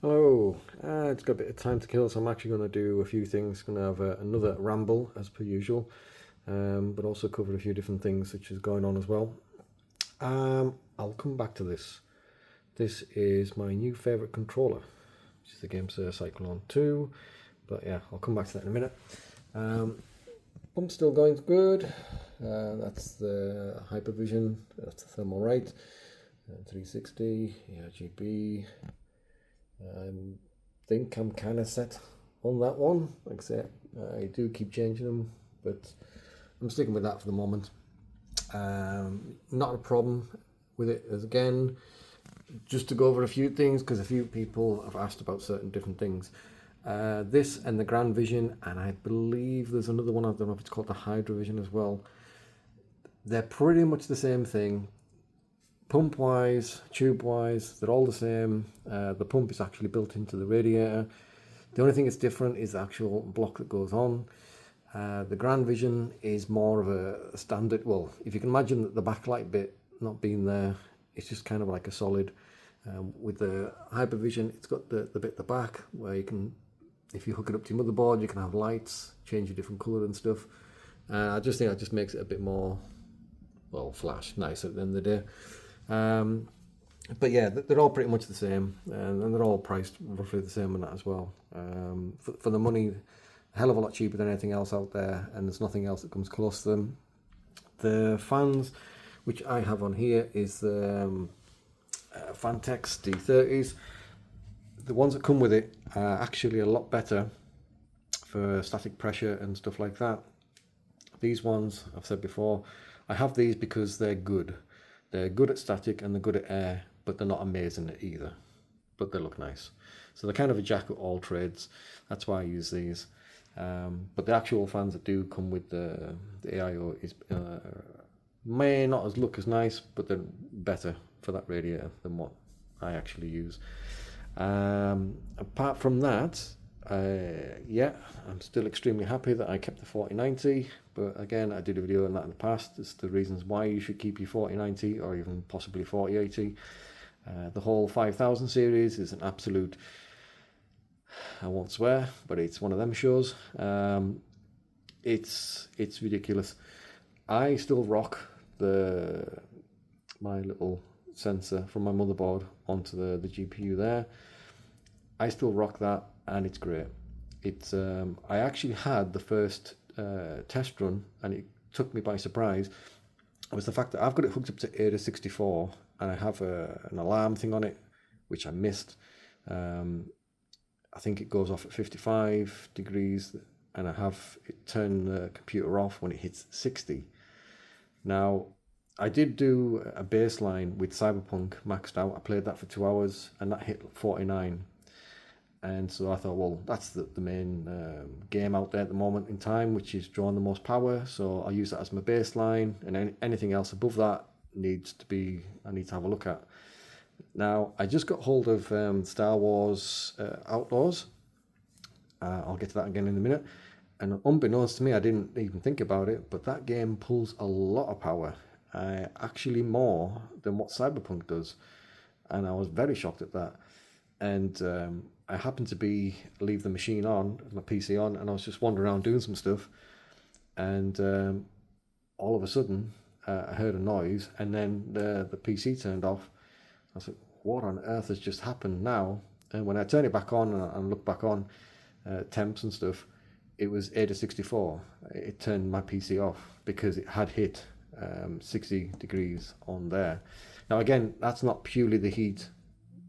Hello, it's got a bit of time to kill, so I'm actually going to do a few things. Going to have another ramble as per usual, but also cover a few different things which is going on as well. I'll come back to this. This is my new favourite controller, which is the Gamesir Cyclone 2. But yeah, I'll come back to that in a minute. Pump's still going good. That's the Hypervision, that's the thermal rate, 360, RGB. I think I'm kind of set on that one. Like I say, I do keep changing them, but I'm sticking with that for the moment. Not a problem with it. As again, just to go over a few things because a few people have asked about certain different things. This and the Grand Vision, and I believe there's another one. I don't know if it's called the Hydra Vision as well. They're pretty much the same thing. Pump wise, tube wise, they're all the same. The pump is actually built into the radiator. The only thing that's different is the actual block that goes on. The Grand Vision is more of a standard. Well, if you can imagine that the backlight bit not being there, it's just kind of like a solid. With the Hypervision, it's got the bit at the back where you can, if you hook it up to your motherboard, you can have lights, change a different colour and stuff. I just think that just makes it a bit more, well, flash, nicer at the end of the day. But yeah, they're all pretty much the same, and they're all priced roughly the same on that as well. For the money, a hell of a lot cheaper than anything else out there, and there's nothing else that comes close to them. The fans, which I have on here, is the Fantex D30s. The ones that come with it are actually a lot better for static pressure and stuff like that. These ones, I've said before, I have these because they're good. They're good at static and they're good at air, but they're not amazing at either. But they look nice. So they're kind of a jack of all trades. That's why I use these. But the actual fans that do come with the AIO is may not look as nice, but they're better for that radiator than what I actually use. Apart from that, yeah, I'm still extremely happy that I kept the 4090, but again, I did a video on that in the past. It's the reasons why you should keep your 4090 or even possibly 4080. The whole 5000 series is an absolute, I won't swear, but it's one of them shows. It's ridiculous. I still rock my little sensor from my motherboard onto the GPU there. I still rock that, and it's great. It's I actually had the first test run, and it took me by surprise. It was the fact that I've got it hooked up to AIDA 64, and I have an alarm thing on it, which I missed. I think it goes off at 55 degrees, and I have it turn the computer off when it hits 60. Now, I did do a baseline with Cyberpunk maxed out. I played that for 2 hours, and that hit 49. And so I thought, well, that's the main game out there at the moment in time, which is drawing the most power. So I'll use that as my baseline, and anything else above that I need to have a look at. Now, I just got hold of Star Wars Outlaws. I'll get to that again in a minute. And unbeknownst to me, I didn't even think about it, but that game pulls a lot of power, actually more than what Cyberpunk does. And I was very shocked at that. And I happened to leave the machine on, my PC on, and I was just wandering around doing some stuff. And all of a sudden, I heard a noise, and then the PC turned off. I was like, what on earth has just happened now? And when I turned it back on and looked back on temps and stuff, it was AIDA 64. It turned my PC off because it had hit 60 degrees on there. Now, again, that's not purely the heat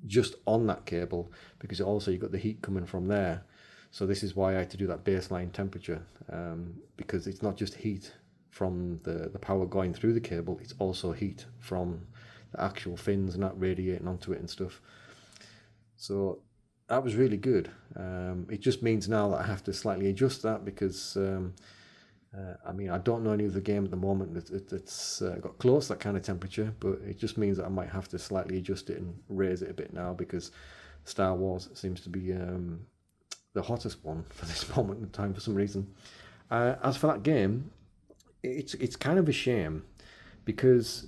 just on that cable, because also you've got the heat coming from there. So this is why I had to do that baseline temperature, because it's not just heat from the power going through the cable, it's also heat from the actual fins and that radiating onto it and stuff. So that was really good. It just means now that I have to slightly adjust that because I mean, I don't know any other game at the moment that's got close to that kind of temperature, but it just means that I might have to slightly adjust it and raise it a bit now because Star Wars seems to be the hottest one for this moment in time for some reason. As for that game, it's kind of a shame because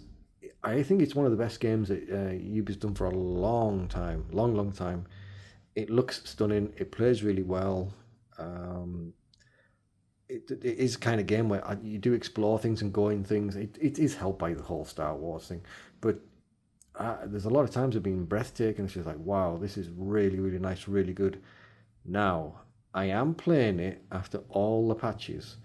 I think it's one of the best games that Ubi's done for a long time, long time. It looks stunning. It plays really well. Um, it is a kind of game where you do explore things and go in things. It is helped by the whole Star Wars thing, but there's a lot of times have been breathtaking. It's just like, wow, this is really, really nice, really good. Now, I am playing it after all the patches,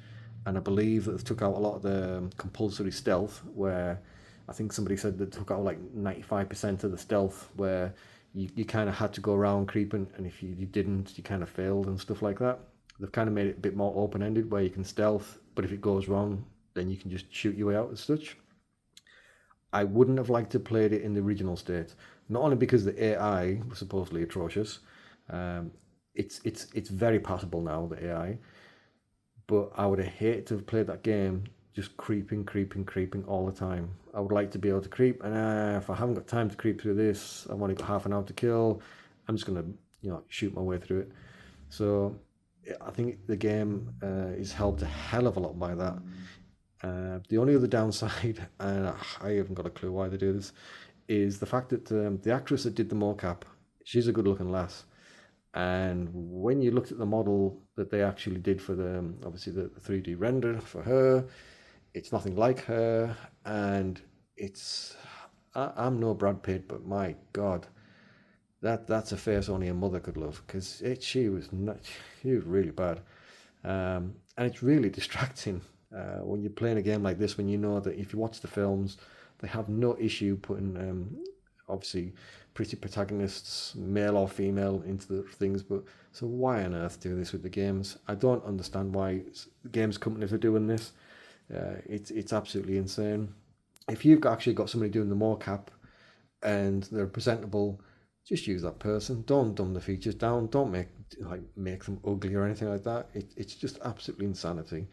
and I believe that they took out a lot of the compulsory stealth, where I think somebody said they took out like 95% of the stealth, where you kind of had to go around creeping, and if you didn't, you kind of failed and stuff like that. They've kind of made it a bit more open ended, where you can stealth, but if it goes wrong, then you can just shoot your way out as such. I wouldn't have liked to played it in the original state, not only because the AI was supposedly atrocious. Um, it's very passable now, the AI, but I would have hated to have played that game just creeping, creeping, creeping all the time. I would like to be able to creep, and if I haven't got time to creep through this, I've only got half an hour to kill. I'm just gonna, shoot my way through it. So I think the game is helped a hell of a lot by that. The only other downside, and I haven't got a clue why they do this, is the fact that the actress that did the mocap, she's a good-looking lass, and when you looked at the model that they actually did for the obviously the 3D render for her, it's nothing like her, and I'm no Brad Pitt, but my God, that's a face only a mother could love because she was not, she was really bad, and it's really distracting when you're playing a game like this when you know that if you watch the films, they have no issue putting obviously pretty protagonists, male or female, into the things. But so why on earth do this with the games? I don't understand why games companies are doing this. It's absolutely insane. If you've actually got somebody doing the mocap and they're presentable, just use that person. Don't dumb the features down. Don't make them ugly or anything like that. It's just absolutely insanity.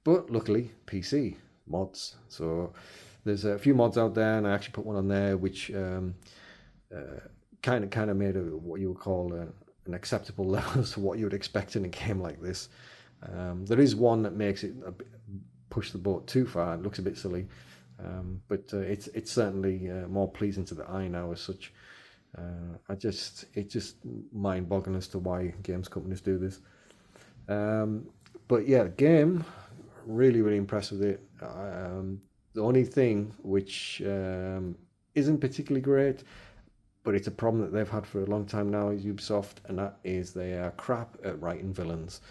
But luckily, PC mods. So there's a few mods out there, and I actually put one on there which kind of made what you would call an acceptable level to what you would expect in a game like this. There is one that makes it push the boat too far. It looks a bit silly, but it's certainly more pleasing to the eye now as such. It's just mind-boggling as to why games companies do this. But yeah, the game, really, really impressed with it. The only thing which isn't particularly great, but it's a problem that they've had for a long time now, is Ubisoft, and that is they are crap at writing villains.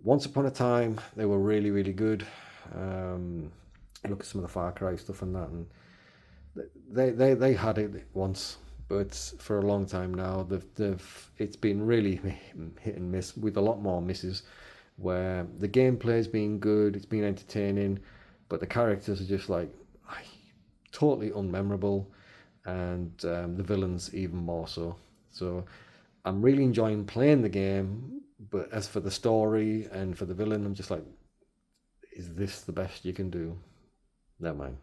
Once upon a time, they were really, really good. Look at some of the Far Cry stuff and that, and they had it once, but for a long time now, it's been really hit and miss with a lot more misses, where the gameplay's been good, it's been entertaining, but the characters are just like totally unmemorable, and the villains even more so. So I'm really enjoying playing the game, but as for the story and for the villain, I'm just like, is this the best you can do? Never mind.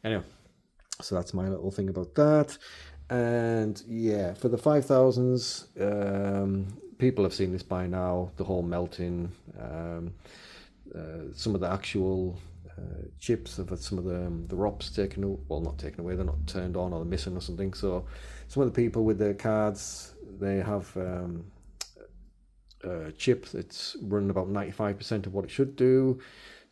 Anyway, so that's my little thing about that. And yeah, for the 5000s, people have seen this by now. The whole melting, some of the actual chips have had some of the ROPs taken, well, not taken away, they're not turned on or they're missing or something. So some of the people with their cards, they have a chip that's running about 95% of what it should do.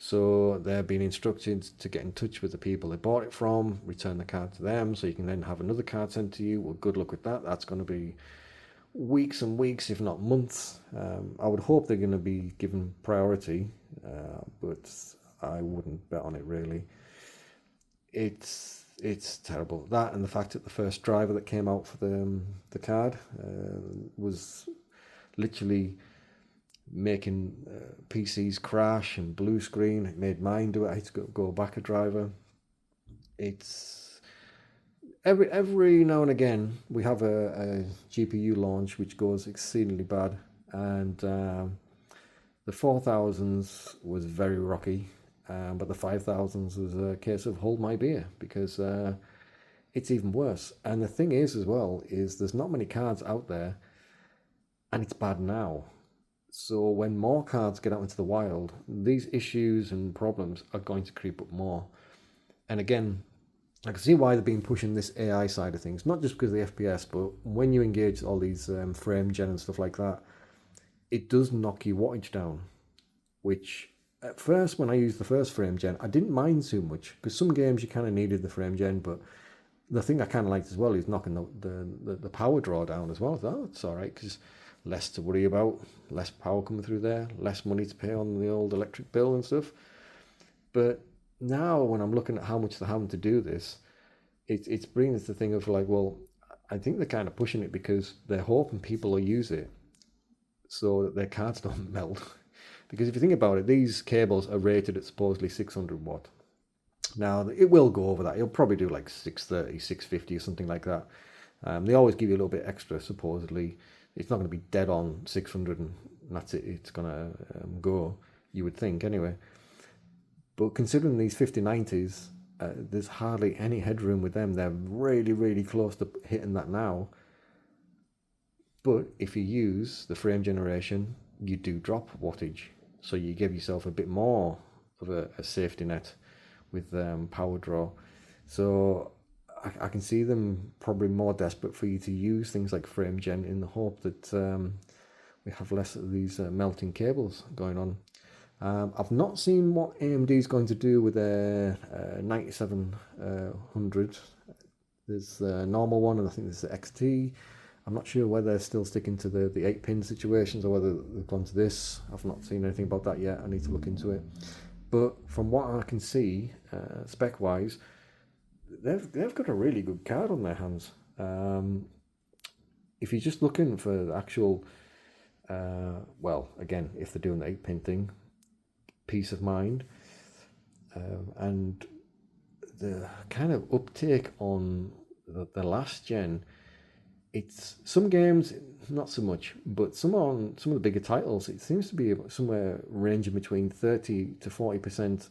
So they're being instructed to get in touch with the people they bought it from, return the card to them, so you can then have another card sent to you. Well, good luck with that. That's going to be weeks and weeks, if not months. I would hope they're going to be given priority, but I wouldn't bet on it really. It's terrible. That and the fact that the first driver that came out for the card was literally making PCs crash and blue screen. It made mine do it. I had to go back a driver. It's every now and again we have a GPU launch which goes exceedingly bad, and the 4000s was very rocky, but the 5000s was a case of hold my beer, because it's even worse. And the thing is as well is there's not many cards out there, and it's bad now. So when more cards get out into the wild, these issues and problems are going to creep up more. And again, I can see why they've been pushing this AI side of things, not just because of the FPS, but when you engage all these frame gen and stuff like that, it does knock your wattage down, which at first, when I used the first frame gen, I didn't mind too much, because some games you kind of needed the frame gen, but the thing I kind of liked as well is knocking the power draw down as well. Oh, it's all right, because less to worry about, less power coming through there, less money to pay on the old electric bill and stuff. But now when I'm looking at how much they're having to do this, it's bringing us the thing of like, well, I think they're kind of pushing it because they're hoping people will use it so that their cards don't melt. Because if you think about it, these cables are rated at supposedly 600 watt. Now, it will go over that. It'll probably do like 630, 650 or something like that. They always give you a little bit extra, supposedly. It's not going to be dead on 600 and that's it. It's going to go, you would think, anyway. But considering these 5090s, there's hardly any headroom with them. They're really, really close to hitting that now. But if you use the frame generation, you do drop wattage. So you give yourself a bit more of a safety net with power draw. So I can see them probably more desperate for you to use things like frame gen in the hope that we have less of these melting cables going on. I've not seen what AMD is going to do with their 9700. There's the normal one, and I think there's the XT. I'm not sure whether they're still sticking to the 8-pin situations or whether they've gone to this. I've not seen anything about that yet. I need to look into it. But from what I can see, spec-wise, they've got a really good card on their hands. If you're just looking for the actual, well, again, if they're doing the 8-pin thing, peace of mind, and the kind of uptake on the last gen, it's some games not so much, but some of the bigger titles, it seems to be somewhere ranging between 30 to 40%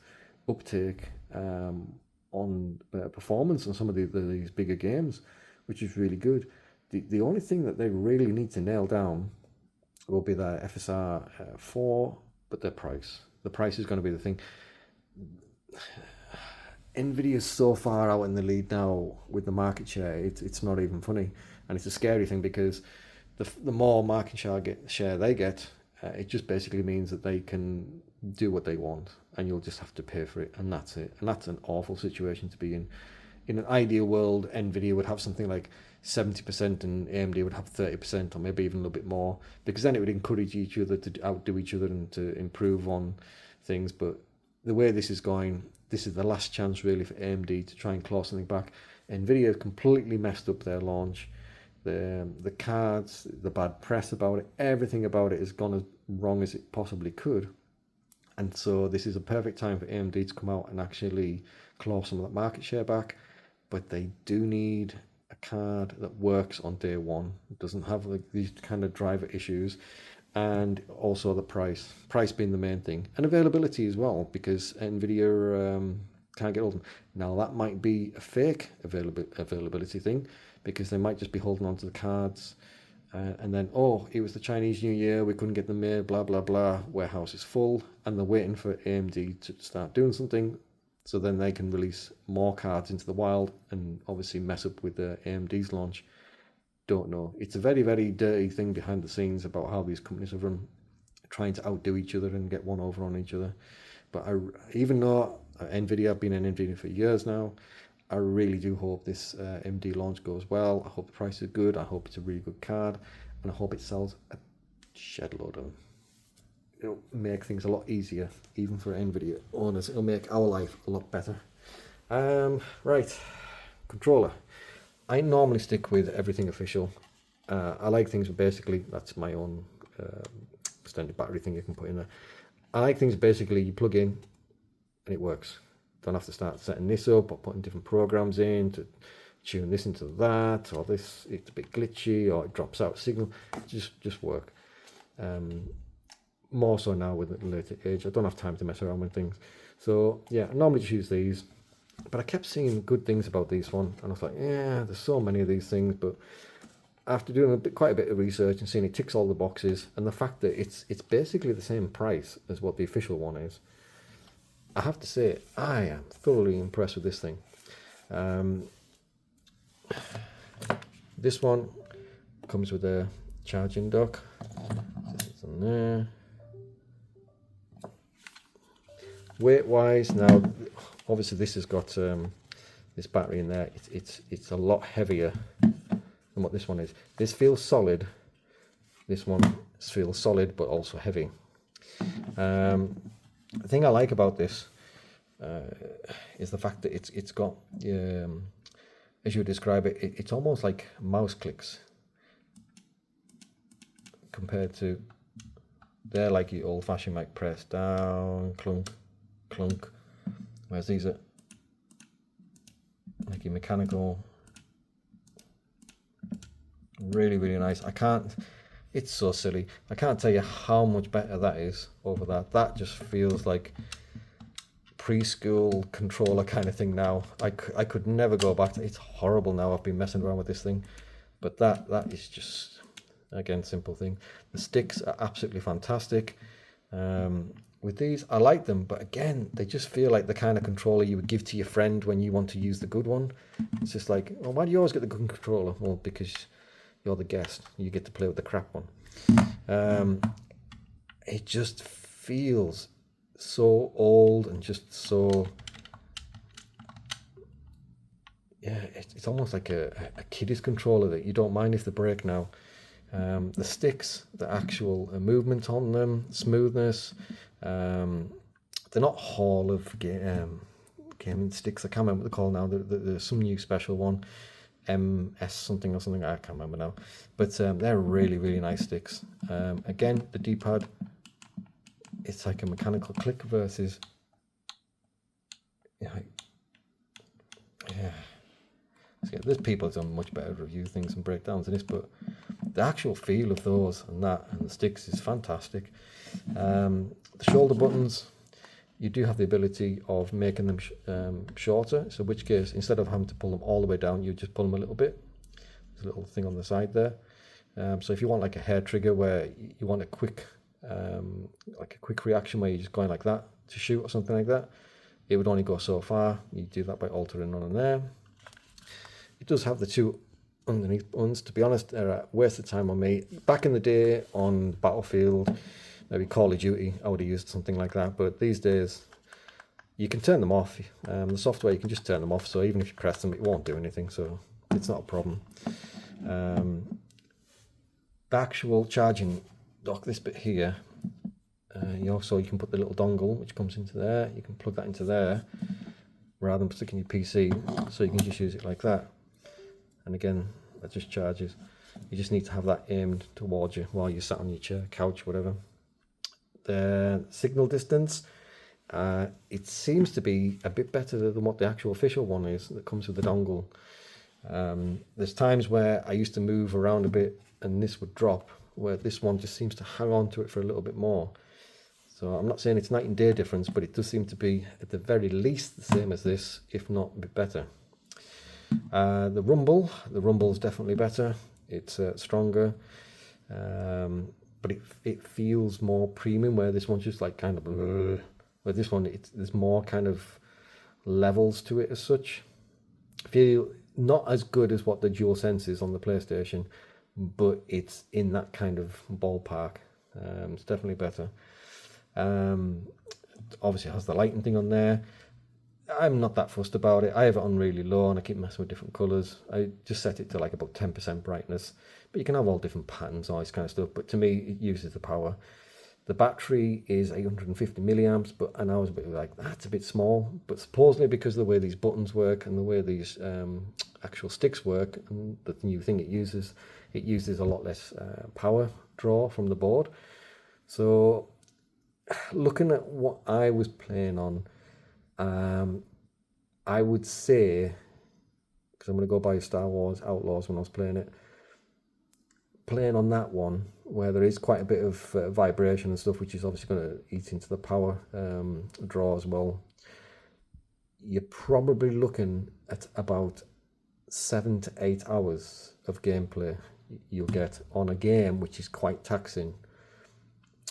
uptake on performance on some of these bigger games, which is really good. The only thing that they really need to nail down will be their FSR 4, but their price. The price is going to be the thing. Nvidia is so far out in the lead now with the market share, it's not even funny. And it's a scary thing because the more market share they get, it just basically means that they can do what they want and you'll just have to pay for it, and that's it. And that's an awful situation to be in. In an ideal world, Nvidia would have something like 70% and AMD would have 30%, or maybe even a little bit more, because then it would encourage each other to outdo each other and to improve on things. But the way this is going, this is the last chance really for AMD to try and claw something back. Nvidia completely messed up their launch. The cards, the bad press about it, everything about it has gone as wrong as it possibly could. And so this is a perfect time for AMD to come out and actually claw some of that market share back. But they do need a card that works on day one. It doesn't have like these kind of driver issues. And also the price being the main thing. And availability as well, because NVIDIA can't get hold of them. Now that might be a fake availability thing, because they might just be holding on to the cards. And then, oh, it was the Chinese New Year, we couldn't get them made, blah, blah, blah. Warehouse is full, and they're waiting for AMD to start doing something, so then they can release more cards into the wild and obviously mess up with the AMD's launch. Don't know. It's a very, very dirty thing behind the scenes about how these companies are run, trying to outdo each other and get one over on each other. But even though NVIDIA, I've been in NVIDIA for years now, I really do hope this AMD launch goes well. I hope the price is good. I hope it's a really good card. And I hope it sells a shed load of them. It'll make things a lot easier, even for NVIDIA owners. It'll make our life a lot better. Right, controller. I normally stick with everything official. I like things basically, that's my own extended battery thing you can put in there. I like things basically you plug in and it works. Don't have to start setting this up or putting different programs in to tune this into that, or this, it's a bit glitchy, or it drops out signal. Just work. More so now with the later age, I don't have time to mess around with things. So yeah, I normally just use these, but I kept seeing good things about this one, and I thought, yeah, there's so many of these things. But after doing quite a bit of research and seeing it ticks all the boxes, and the fact that it's basically the same price as what the official one is, I have to say I am thoroughly impressed with this thing. This one comes with a charging dock. It's on there. Weight-wise, now obviously this has got this battery in there. It's a lot heavier than what this one is. This feels solid. This one feels solid but also heavy. The thing I like about this is the fact that it's got, as you would describe it, it's almost like mouse clicks compared to they're like your old-fashioned like press down, clunk, clunk, whereas these are like your mechanical. Really, really nice. It's so silly. I can't tell you how much better that is over that. That just feels like preschool controller kind of thing now. I could never go back to it. It's horrible now. I've been messing around with this thing. But that is just, again, simple thing. The sticks are absolutely fantastic. With these, I like them, but again, they just feel like the kind of controller you would give to your friend when you want to use the good one. It's just like, well, why do you always get the good controller? Well, because you're the guest. You get to play with the crap one. It just feels so old and just so, yeah, it's almost like a kiddie's controller that you don't mind if they break now. The sticks, the actual movement on them, smoothness, they're not Hall of gaming sticks. I can't remember what they're called now. There's some new special one, MS something or something, I can't remember now. But they're really, really nice sticks. Again, the D-pad, it's like a mechanical click versus, yeah. There's people who've done much better review things and breakdowns than this, but the actual feel of those and the sticks is fantastic. The shoulder buttons, you do have the ability of making them shorter, so in which case, instead of having to pull them all the way down, you just pull them a little bit. There's a little thing on the side there. So if you want like a hair trigger where you want a quick reaction where you're just going like that to shoot or something like that, it would only go so far. You do that by altering on there. It does have the two underneath buttons. To be honest, they're a waste of time on me. Back in the day on Battlefield, maybe Call of Duty, I would have used something like that. But these days, you can turn them off. The software, you can just turn them off. So even if you press them, it won't do anything. So it's not a problem. The actual charging dock, this bit here, so you can put the little dongle, which comes into there. You can plug that into there, rather than sticking your PC. So you can just use it like that. And again, that just charges. You just need to have that aimed towards you while you're sat on your chair, couch, whatever. The signal distance, it seems to be a bit better than what the actual official one is that comes with the dongle. There's times where I used to move around a bit and this would drop, where this one just seems to hang on to it for a little bit more. So I'm not saying it's night and day difference, but it does seem to be at the very least the same as this, if not a bit better. The rumble is definitely better. It's stronger, but it feels more premium, where this one's just like kind of, where this one, there's more kind of levels to it as such. Feel not as good as what the DualSense is on the PlayStation, but it's in that kind of ballpark. It's definitely better. Obviously it has the lighting thing on there. I'm not that fussed about it. I have it on really low and I keep messing with different colours. I just set it to like about 10% brightness, but you can have all different patterns, all this kind of stuff. But to me, it uses the power. The battery is 850 milliamps, and I was a bit like, that's a bit small. But supposedly because of the way these buttons work and the way these actual sticks work, and the new thing it uses a lot less power draw from the board. So looking at what I was playing on, I would say, because I'm going to go by Star Wars Outlaws when I was playing on that one, where there is quite a bit of vibration and stuff, which is obviously going to eat into the power draw as well. You're probably looking at about 7 to 8 hours of gameplay you'll get on a game which is quite taxing,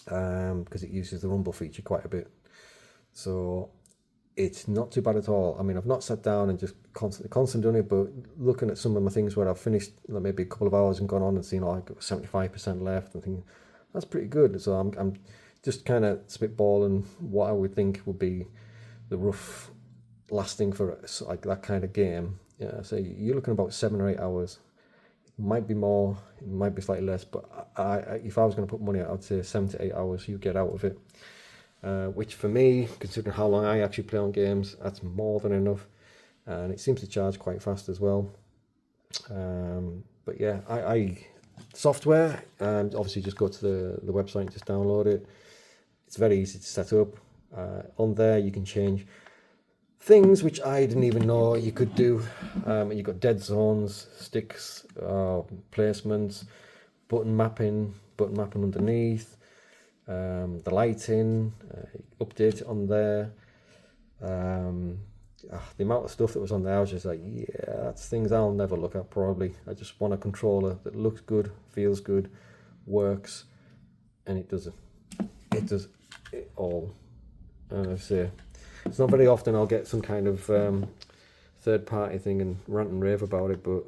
because it uses the rumble feature quite a bit. So it's not too bad at all. I mean, I've not sat down and just constantly done it, but looking at some of my things where I've finished like maybe a couple of hours and gone on and seen like 75% left, and thinking that's pretty good. So I'm just kind of spitballing what I would think would be the rough lasting for like that kind of game. Yeah, so you're looking about 7 or 8 hours. It might be more, it might be slightly less, but if I was going to put money out, I'd say 7 to 8 hours you get out of it. Which for me, considering how long I actually play on games, that's more than enough, and it seems to charge quite fast as well. But yeah, I software, and obviously just go to the website and just download it. It's very easy to set up. On there you can change things which I didn't even know you could do. You've got dead zones, sticks, placements, button mapping underneath, the lighting, update it on there. The amount of stuff that was on there, I was just like, yeah, that's things I'll never look at probably. I just want a controller that looks good, feels good, works, and it does it. It does it all. I say, it's not very often I'll get some kind of third-party thing and rant and rave about it, but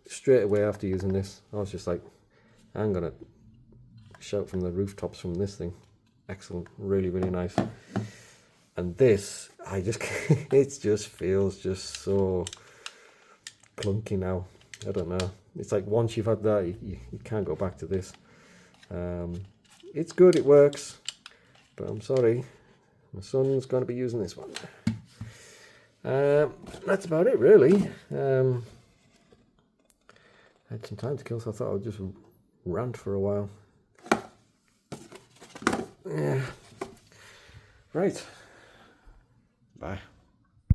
straight away after using this, I was just like, I'm gonna shout from the rooftops from this thing. Excellent, really, really nice. And this, it just feels just so clunky now. I don't know. It's like once you've had that, you can't go back to this. It's good, it works, but I'm sorry, my son's going to be using this one. That's about it, really. I had some time to kill, so I thought I would just rant for a while. Yeah. Right. Bye.